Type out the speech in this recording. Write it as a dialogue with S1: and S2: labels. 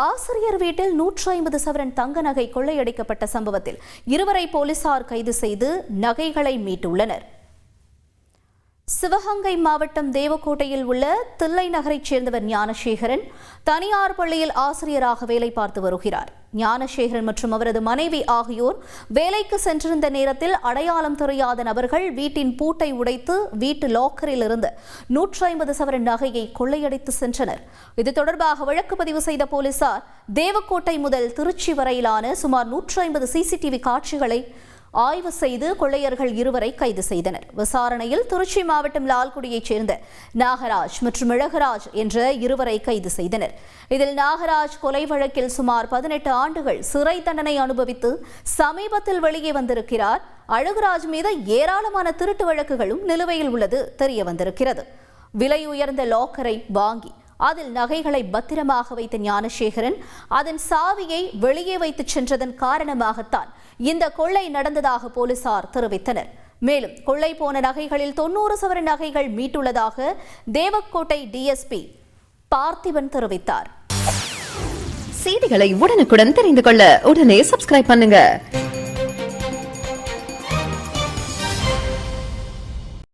S1: ஆசிரியர் வீட்டில் 150 சவரன் தங்க நகை கொள்ளையடிக்கப்பட்ட சம்பவத்தில் 2 போலீசார் கைது செய்து நகைகளை மீட்டுள்ளனர். சிவகங்கை மாவட்டம் தேவக்கோட்டையில் உள்ள தில்லை நகரைச் சேர்ந்தவர் ஞானசேகரன் தனியார் பள்ளியில் ஆசிரியராக வேலை பார்த்து வருகிறார். ஞானசேகரன் மற்றும் அவரது மனைவி ஆகியோர் வேலைக்கு சென்றிருந்த நேரத்தில் அடையாளம் தெரியாத நபர்கள் வீட்டின் பூட்டை உடைத்து வீட்டு லாக்கரில் இருந்து 150 சவரன் நகையை கொள்ளையடித்து சென்றனர். இது தொடர்பாக வழக்கு பதிவு செய்த போலீசார் தேவக்கோட்டை முதல் திருச்சி வரையிலான சுமார் 150 சிசிடிவி காட்சிகளை ஆய்வு செய்து கொள்ளையர்கள் 2 கைது செய்தனர். விசாரணையில் திருச்சி மாவட்டம் லால்குடியைச் சேர்ந்த நாகராஜ் மற்றும் அழகராஜ் என்ற 2 கைது செய்தனர். இதில் நாகராஜ் கொலை வழக்கில் சுமார் 18 ஆண்டுகள் சிறை தண்டனை அனுபவித்து சமீபத்தில் வெளியே வந்திருக்கிறார். அழகராஜ் மீது ஏராளமான திருட்டு வழக்குகளும் நிலுவையில் உள்ளது தெரிய வந்திருக்கிறது. விலை உயர்ந்த லாக்கரை வாங்கி அதில் நகைகளை பத்திரமாக வைத்த ஞானசேகரன் அதன் சாவியை வெளியே வைத்து சென்றதன் காரணமாகத்தான் இந்த கொள்ளை நடந்ததாக போலீசார் தெரிவித்தனர். மேலும் கொள்ளை போன நகைகளில் 90 சவரன் நகைகள் மீட்டுள்ளதாக தேவக்கோட்டை டிஎஸ்பி பார்த்திபன் தெரிவித்தார்.
S2: செய்திகளை உடனுக்குடன் தெரிந்து கொள்ள உடனே சப்ஸ்கிரைப் பண்ணுங்க.